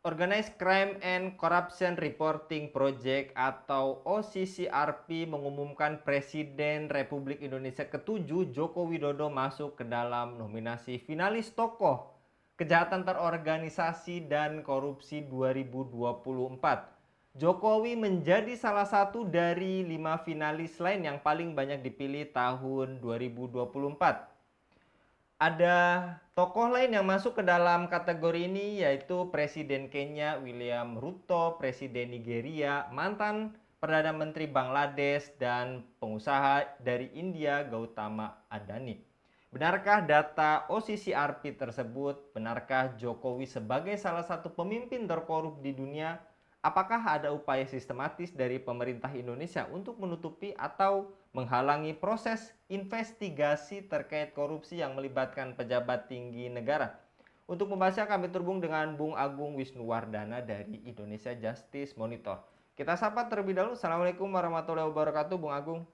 Organized Crime and Corruption Reporting Project atau OCCRP mengumumkan Presiden Republik Indonesia ke-7 Joko Widodo masuk ke dalam nominasi finalis tokoh kejahatan terorganisasi dan korupsi 2024. Jokowi menjadi salah satu dari 5 finalis lain yang paling banyak dipilih tahun 2024. Ada tokoh lain yang masuk ke dalam kategori ini, yaitu Presiden Kenya William Ruto, Presiden Nigeria, mantan Perdana Menteri Bangladesh, dan pengusaha dari India Gautama Adani. Benarkah data OCCRP tersebut? Benarkah Jokowi sebagai salah satu pemimpin terkorup di dunia? Apakah ada upaya sistematis dari pemerintah Indonesia untuk menutupi atau menghalangi proses investigasi terkait korupsi yang melibatkan pejabat tinggi negara? Untuk membahasnya kami terhubung dengan Bung Agung Wisnuwardana dari Indonesia Justice Monitor. Kita sapa terlebih dahulu. Assalamualaikum warahmatullahi wabarakatuh, Bung Agung.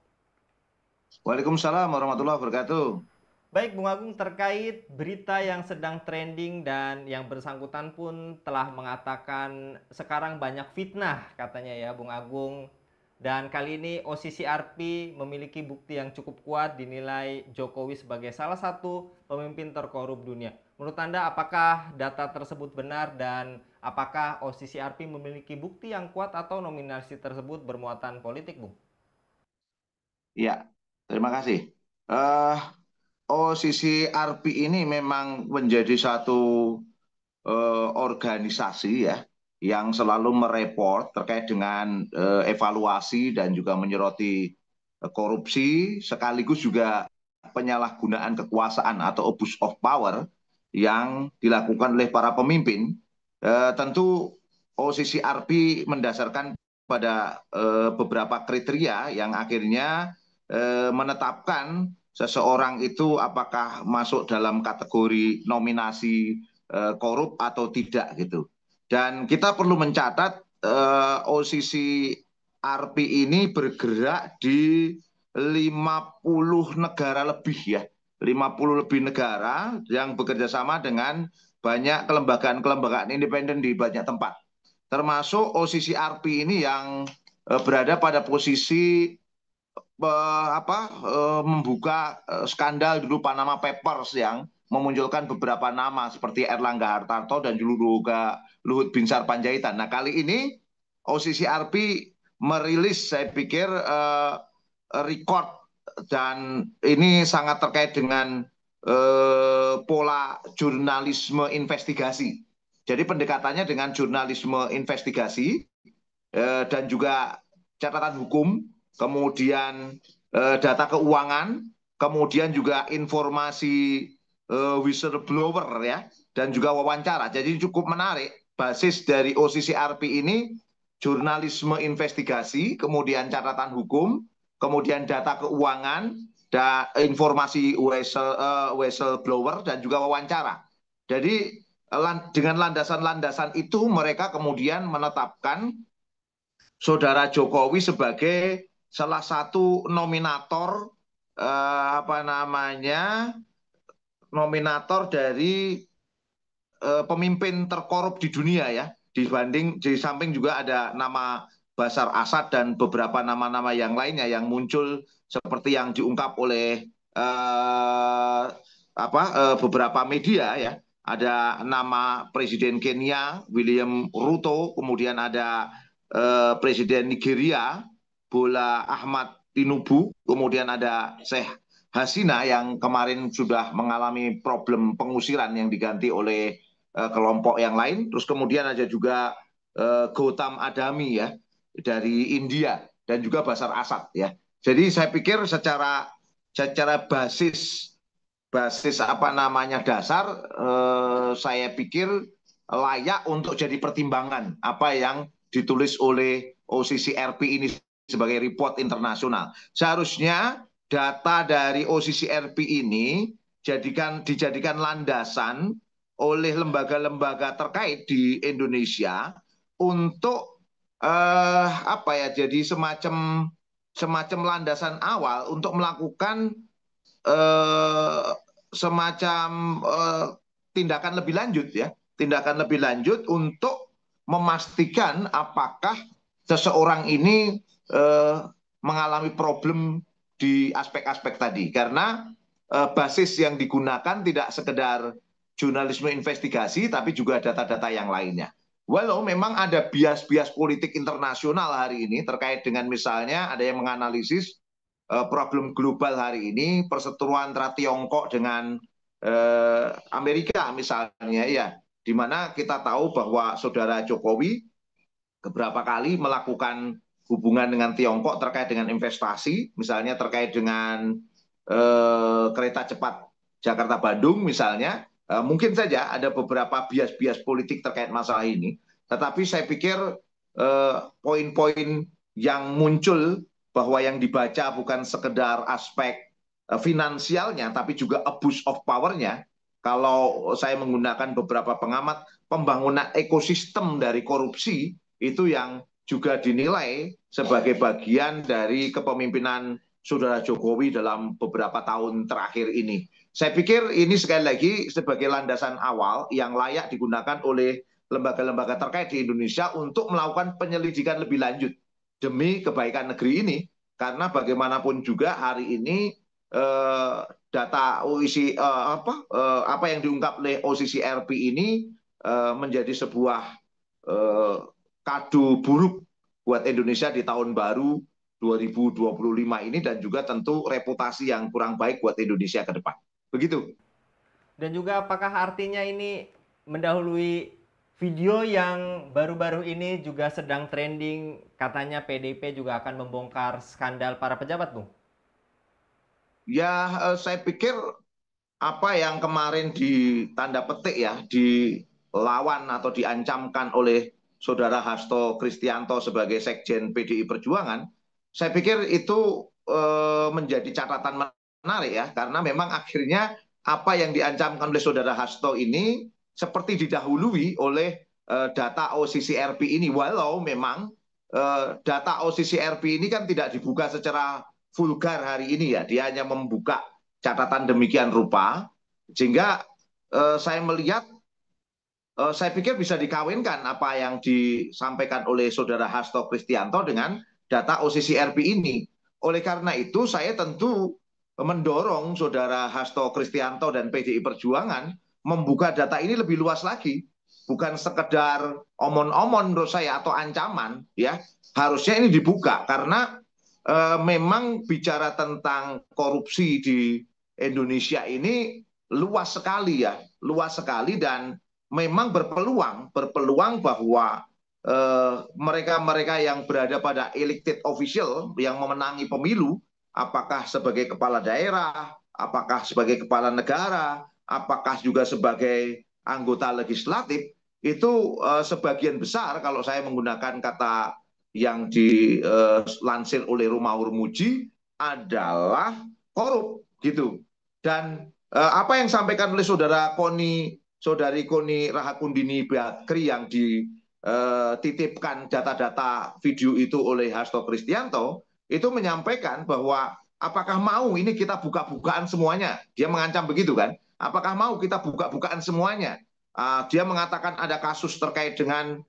Waalaikumsalam warahmatullahi wabarakatuh. Baik, Bung Agung, terkait berita yang sedang trending dan yang bersangkutan pun telah mengatakan sekarang banyak fitnah katanya ya, Bung Agung. Dan kali ini OCCRP memiliki bukti yang cukup kuat dinilai Jokowi sebagai salah satu pemimpin terkorup dunia. Menurut Anda apakah data tersebut benar dan apakah OCCRP memiliki bukti yang kuat atau nominasi tersebut bermuatan politik, Bung? Ya, terima kasih. Eh, OCCRP ini memang menjadi satu organisasi ya yang selalu mereport terkait dengan evaluasi dan juga menyoroti korupsi sekaligus juga penyalahgunaan kekuasaan atau abuse of power yang dilakukan oleh para pemimpin. Tentu OCCRP mendasarkan pada beberapa kriteria yang akhirnya menetapkan seseorang itu apakah masuk dalam kategori nominasi korup atau tidak gitu. Dan kita perlu mencatat OCCRP ini bergerak di 50 negara lebih ya. 50 lebih negara yang bekerja sama dengan banyak kelembagaan-kelembagaan independen di banyak tempat. Termasuk OCCRP ini yang berada pada posisi membuka skandal dulu Panama Papers yang memunculkan beberapa nama seperti Erlangga Hartarto dan juga Luhut Binsar Panjaitan. Nah, kali ini OCCRP merilis saya pikir record dan ini sangat terkait dengan pola jurnalisme investigasi. Jadi pendekatannya dengan jurnalisme investigasi dan juga catatan hukum, kemudian data keuangan, kemudian juga informasi whistleblower ya, dan juga wawancara. Jadi cukup menarik. Basis dari OCCRP ini jurnalisme investigasi, kemudian catatan hukum, kemudian data keuangan, informasi whistleblower dan juga wawancara. Jadi dengan landasan-landasan itu mereka kemudian menetapkan Saudara Jokowi sebagai salah satu nominator nominator dari pemimpin terkorup di dunia ya. Di samping juga ada nama Bashar Assad dan beberapa nama-nama yang lainnya yang muncul seperti yang diungkap oleh beberapa media ya. Ada nama Presiden Kenya William Ruto, kemudian ada Presiden Nigeria Bola Ahmad Tinubu, kemudian ada Sheikh Hasina yang kemarin sudah mengalami problem pengusiran yang diganti oleh kelompok yang lain. Terus kemudian ada juga Gautam Adami ya dari India dan juga Bashar Assad ya. Jadi saya pikir secara basis dasar saya pikir layak untuk jadi pertimbangan apa yang ditulis oleh OCCRP ini sebagai report internasional. Seharusnya data dari OCCRP ini dijadikan landasan oleh lembaga-lembaga terkait di Indonesia untuk jadi semacam landasan awal untuk melakukan semacam tindakan lebih lanjut ya, tindakan lebih lanjut untuk memastikan apakah seseorang ini mengalami problem di aspek-aspek tadi. Karena basis yang digunakan tidak sekedar jurnalisme investigasi, tapi juga data-data yang lainnya. Walau memang ada bias-bias politik internasional hari ini terkait dengan misalnya ada yang menganalisis problem global hari ini, perseteruan antara Tiongkok dengan Amerika misalnya ya, di mana kita tahu bahwa saudara Jokowi beberapa kali melakukan hubungan dengan Tiongkok terkait dengan investasi, misalnya terkait dengan kereta cepat Jakarta-Bandung misalnya, mungkin saja ada beberapa bias-bias politik terkait masalah ini, tetapi saya pikir poin-poin yang muncul bahwa yang dibaca bukan sekedar aspek finansialnya, tapi juga abuse of power-nya. Kalau saya menggunakan beberapa pengamat, pembangunan ekosistem dari korupsi itu yang juga dinilai sebagai bagian dari kepemimpinan saudara Jokowi dalam beberapa tahun terakhir ini. Saya pikir ini sekali lagi sebagai landasan awal yang layak digunakan oleh lembaga-lembaga terkait di Indonesia untuk melakukan penyelidikan lebih lanjut demi kebaikan negeri ini. Karena bagaimanapun juga hari ini data OIC apa yang diungkap oleh OCCRP ini menjadi sebuah kado buruk buat Indonesia di tahun baru 2025 ini dan juga tentu reputasi yang kurang baik buat Indonesia ke depan. Begitu. Dan juga apakah artinya ini mendahului video yang baru-baru ini juga sedang trending, katanya PDIP juga akan membongkar skandal para pejabat, Bung? Ya, saya pikir apa yang kemarin ditanda petik ya, dilawan atau diancamkan oleh saudara Hasto Kristianto sebagai Sekjen PDI Perjuangan, saya pikir itu menjadi catatan menarik ya, karena memang akhirnya apa yang diancamkan oleh saudara Hasto ini seperti didahului oleh data OCCRP ini, walau memang data OCCRP ini kan tidak dibuka secara vulgar hari ini ya, dia hanya membuka catatan demikian rupa, sehingga saya melihat, saya pikir bisa dikawinkan apa yang disampaikan oleh saudara Hasto Kristianto dengan data OCCRP ini. Oleh karena itu, saya tentu mendorong saudara Hasto Kristianto dan PDI Perjuangan membuka data ini lebih luas lagi. Bukan sekedar omon-omon menurut saya atau ancaman, ya harusnya ini dibuka karena memang bicara tentang korupsi di Indonesia ini luas sekali ya, luas sekali dan memang berpeluang bahwa mereka-mereka yang berada pada elected official yang memenangi pemilu, apakah sebagai kepala daerah, apakah sebagai kepala negara, apakah juga sebagai anggota legislatif, itu sebagian besar kalau saya menggunakan kata yang dilansir oleh Romaur Muji adalah korup gitu. Dan apa yang disampaikan oleh saudari Koni Rahakundini Bakri yang dititipkan data-data video itu oleh Hasto Kristianto, itu menyampaikan bahwa apakah mau ini kita buka-bukaan semuanya. Dia mengancam begitu kan. Apakah mau kita buka-bukaan semuanya. Dia mengatakan ada kasus terkait dengan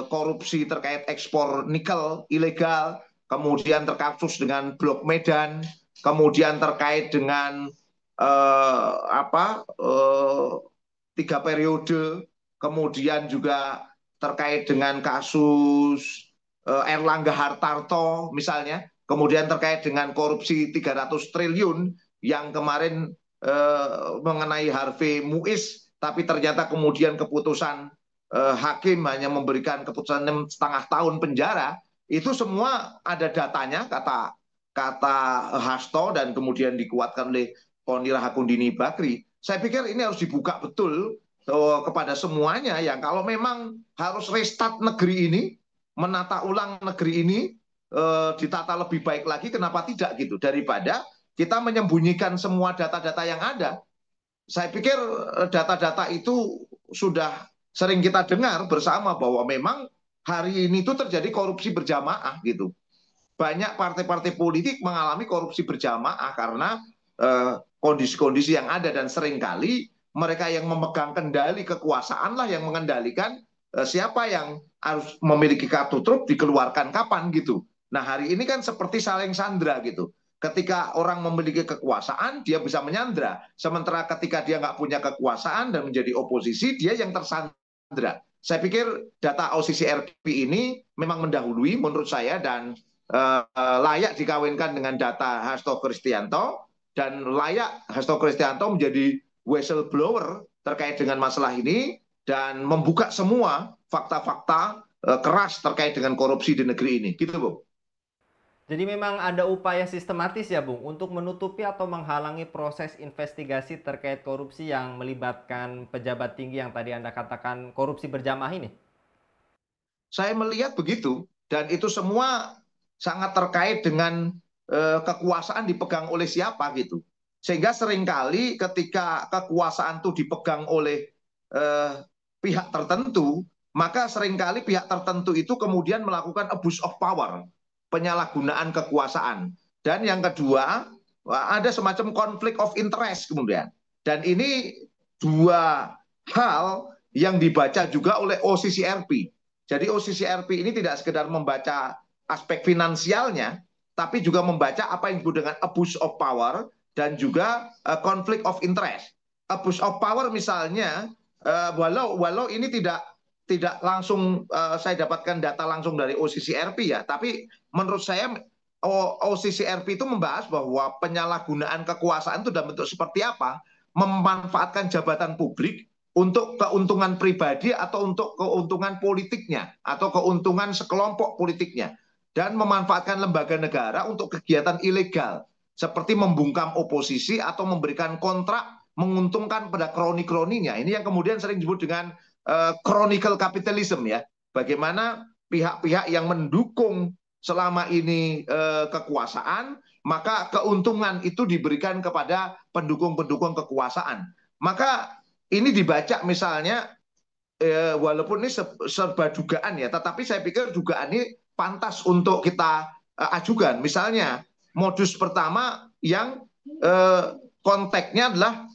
korupsi terkait ekspor nikel ilegal, kemudian terkasus dengan Blok Medan, kemudian terkait dengan 3 periode, kemudian juga terkait dengan kasus Erlangga Hartarto misalnya, kemudian terkait dengan korupsi 300 triliun yang kemarin mengenai Harvey Muiz, tapi ternyata kemudian keputusan hakim hanya memberikan keputusan 6,5 tahun penjara, itu semua ada datanya kata Hasto dan kemudian dikuatkan oleh Koni Rahakundini Bakri. Saya pikir ini harus dibuka betul kepada semuanya yang kalau memang harus restart negeri ini, menata ulang negeri ini, ditata lebih baik lagi, kenapa tidak gitu, daripada kita menyembunyikan semua data-data yang ada. Saya pikir data-data itu sudah sering kita dengar bersama bahwa memang hari ini itu terjadi korupsi berjamaah gitu. Banyak partai-partai politik mengalami korupsi berjamaah karena kondisi-kondisi yang ada dan seringkali mereka yang memegang kendali kekuasaan lah yang mengendalikan siapa yang harus memiliki kartu truf dikeluarkan kapan gitu. Nah hari ini kan seperti saling sandra gitu. Ketika orang memiliki kekuasaan, dia bisa menyandra. Sementara ketika dia nggak punya kekuasaan dan menjadi oposisi, dia yang tersandra. Saya pikir data OCCRP ini memang mendahului menurut saya dan layak dikawinkan dengan data Hasto Kristianto dan layak Hasto Kristianto menjadi whistleblower terkait dengan masalah ini dan membuka semua fakta-fakta keras terkait dengan korupsi di negeri ini. Gitu, Bu. Jadi memang ada upaya sistematis ya Bung untuk menutupi atau menghalangi proses investigasi terkait korupsi yang melibatkan pejabat tinggi yang tadi Anda katakan korupsi berjamaah ini. Saya melihat begitu dan itu semua sangat terkait dengan kekuasaan dipegang oleh siapa gitu. Sehingga seringkali ketika kekuasaan itu dipegang oleh eh, pihak tertentu, maka seringkali pihak tertentu itu kemudian melakukan abuse of power, penyalahgunaan kekuasaan. Dan yang kedua, ada semacam konflik of interest kemudian. Dan ini dua hal yang dibaca juga oleh OCCRP. Jadi OCCRP ini tidak sekedar membaca aspek finansialnya, tapi juga membaca apa yang disebut dengan abuse of power dan juga conflict of interest. Abuse of power misalnya, walau ini tidak langsung saya dapatkan data langsung dari OCCRP ya, tapi menurut saya OCCRP itu membahas bahwa penyalahgunaan kekuasaan itu dalam bentuk seperti apa, memanfaatkan jabatan publik untuk keuntungan pribadi atau untuk keuntungan politiknya atau keuntungan sekelompok politiknya dan memanfaatkan lembaga negara untuk kegiatan ilegal seperti membungkam oposisi atau memberikan kontrak menguntungkan pada kroni-kroninya. Ini yang kemudian sering disebut dengan chronicle capitalism ya. Bagaimana pihak-pihak yang mendukung selama ini kekuasaan, maka keuntungan itu diberikan kepada pendukung-pendukung kekuasaan. Maka ini dibaca misalnya walaupun ini serba dugaan ya, tetapi saya pikir dugaan ini pantas untuk kita ajukan. Misalnya modus pertama yang konteksnya adalah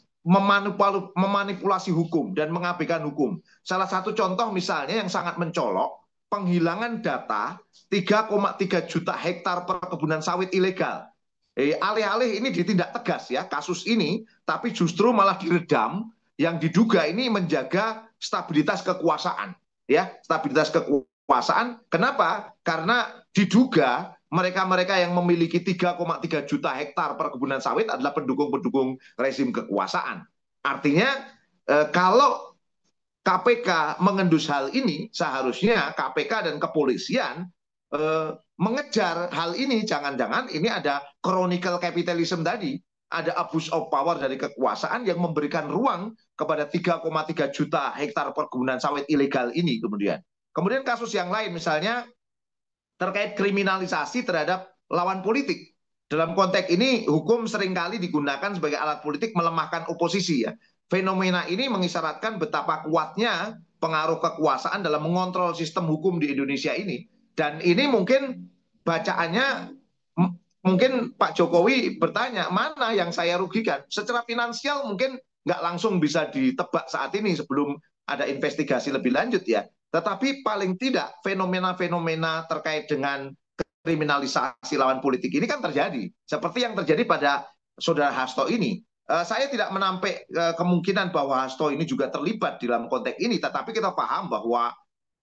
memanipulasi hukum dan mengabaikan hukum. Salah satu contoh misalnya yang sangat mencolok, penghilangan data 3,3 juta hektar perkebunan sawit ilegal. Alih-alih ini ditindak tegas ya kasus ini, tapi justru malah diredam yang diduga ini menjaga stabilitas kekuasaan ya, stabilitas kekuasaan. Kenapa? Karena diduga mereka-mereka yang memiliki 3,3 juta hektar perkebunan sawit adalah pendukung-pendukung rezim kekuasaan. Artinya kalau KPK mengendus hal ini, seharusnya KPK dan kepolisian mengejar hal ini. Jangan-jangan ini ada chronicle capitalism tadi, ada abuse of power dari kekuasaan yang memberikan ruang kepada 3,3 juta hektar perkebunan sawit ilegal ini kemudian. Kemudian kasus yang lain misalnya terkait kriminalisasi terhadap lawan politik. Dalam konteks ini hukum seringkali digunakan sebagai alat politik melemahkan oposisi ya. Fenomena ini mengisyaratkan betapa kuatnya pengaruh kekuasaan dalam mengontrol sistem hukum di Indonesia ini. Dan ini mungkin bacaannya mungkin Pak Jokowi bertanya, mana yang saya rugikan? Secara finansial mungkin nggak langsung bisa ditebak saat ini sebelum ada investigasi lebih lanjut ya. Tetapi paling tidak fenomena-fenomena terkait dengan kriminalisasi lawan politik ini kan terjadi. Seperti yang terjadi pada saudara Hasto ini. Saya tidak menampik kemungkinan bahwa Hasto ini juga terlibat dalam konteks ini, tetapi kita paham bahwa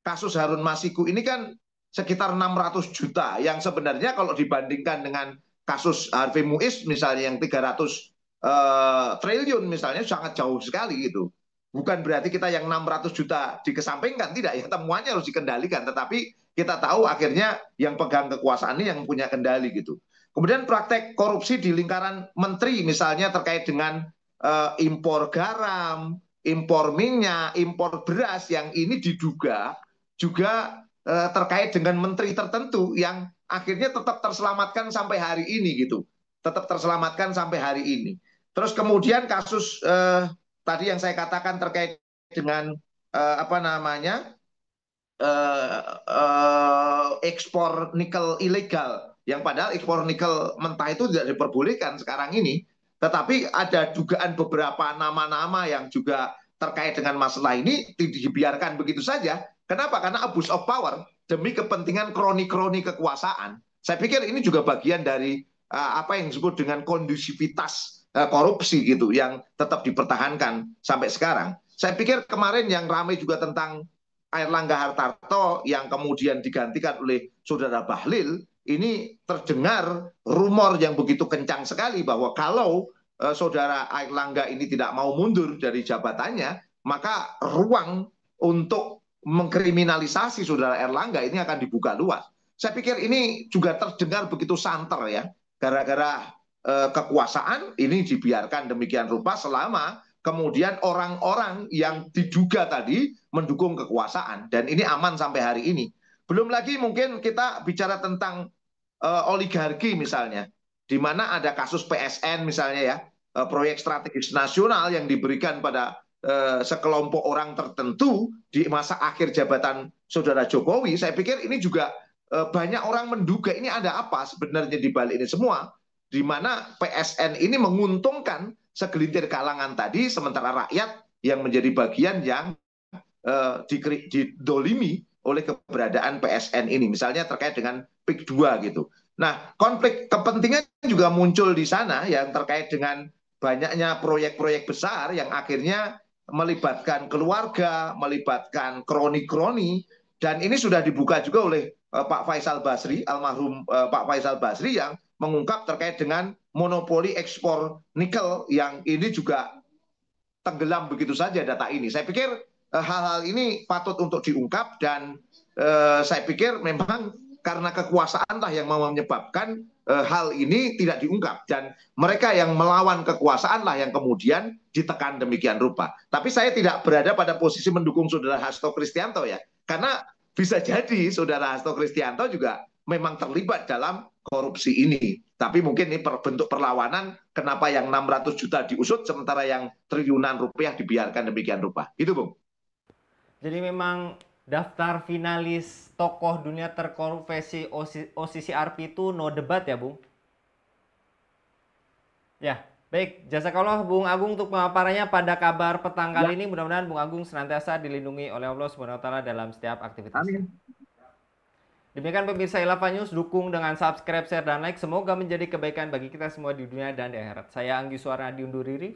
kasus Harun Masiku ini kan sekitar 600 juta, yang sebenarnya kalau dibandingkan dengan kasus Harvey Muiz misalnya yang 300 triliun misalnya sangat jauh sekali gitu. Bukan berarti kita yang 600 juta dikesampingkan, tidak ya, temuannya harus dikendalikan, tetapi kita tahu akhirnya yang pegang kekuasaan ini yang punya kendali gitu. Kemudian praktek korupsi di lingkaran menteri misalnya terkait dengan impor garam, impor minyak, impor beras yang ini diduga juga terkait dengan menteri tertentu yang akhirnya tetap terselamatkan sampai hari ini gitu. Tetap terselamatkan sampai hari ini. Terus kemudian kasus tadi yang saya katakan terkait dengan apa namanya ekspor nikel ilegal, yang padahal ekspor nikel mentah itu tidak diperbolehkan sekarang ini, Tetapi ada dugaan beberapa nama-nama yang juga terkait dengan masalah ini dibiarkan begitu saja. Kenapa? Karena abuse of power demi kepentingan kroni-kroni kekuasaan. Saya pikir ini juga bagian dari apa yang disebut dengan kondusivitas korupsi gitu yang tetap dipertahankan sampai sekarang. Saya pikir kemarin yang ramai juga tentang Airlangga Hartarto yang kemudian digantikan oleh Saudara Bahlil, ini terdengar rumor yang begitu kencang sekali bahwa kalau Saudara Airlangga ini tidak mau mundur dari jabatannya, maka ruang untuk mengkriminalisasi Saudara Airlangga ini akan dibuka luas. Saya pikir ini juga terdengar begitu santer ya, gara-gara kekuasaan ini dibiarkan demikian rupa selama kemudian orang-orang yang diduga tadi mendukung kekuasaan, dan ini aman sampai hari ini. Belum lagi mungkin kita bicara tentang oligarki misalnya, di mana ada kasus PSN misalnya ya, proyek strategis nasional yang diberikan pada sekelompok orang tertentu di masa akhir jabatan Saudara Jokowi. Saya pikir ini juga banyak orang menduga ini ada apa sebenarnya di balik ini semua, di mana PSN ini menguntungkan segelintir kalangan tadi, sementara rakyat yang menjadi bagian yang didolimi oleh keberadaan PSN ini, misalnya terkait dengan PIK 2 gitu. Nah, konflik kepentingan juga muncul di sana yang terkait dengan banyaknya proyek-proyek besar yang akhirnya melibatkan keluarga, melibatkan kroni-kroni, dan ini sudah dibuka juga oleh Pak Faisal Basri, almarhum Pak Faisal Basri, yang mengungkap terkait dengan monopoli ekspor nikel yang ini juga tenggelam begitu saja data ini. Saya pikir hal-hal ini patut untuk diungkap, dan saya pikir memang karena kekuasaan lah yang menyebabkan hal ini tidak diungkap, dan mereka yang melawan kekuasaan lah yang kemudian ditekan demikian rupa. Tapi saya tidak berada pada posisi mendukung Saudara Hasto Kristianto ya, karena bisa jadi Saudara Hasto Kristianto juga memang terlibat dalam korupsi ini. Tapi mungkin ini bentuk perlawanan kenapa yang 600 juta diusut sementara yang triliunan rupiah dibiarkan demikian rupa. Itu, Bung. Jadi memang daftar finalis tokoh dunia terkorup versi OCCRP itu no debat ya, Bung? Ya, baik. Jazakallah Bung Agung untuk pemaparannya pada kabar petang kali ini. Mudah-mudahan Bung Agung senantiasa dilindungi oleh Allah Subhanahu wa taala dalam setiap aktivitasnya. Amin. Demikian pemirsa Ilava News, dukung dengan subscribe, share, dan like. Semoga menjadi kebaikan bagi kita semua di dunia dan di akhirat. Saya Anggi Suara diundur diri.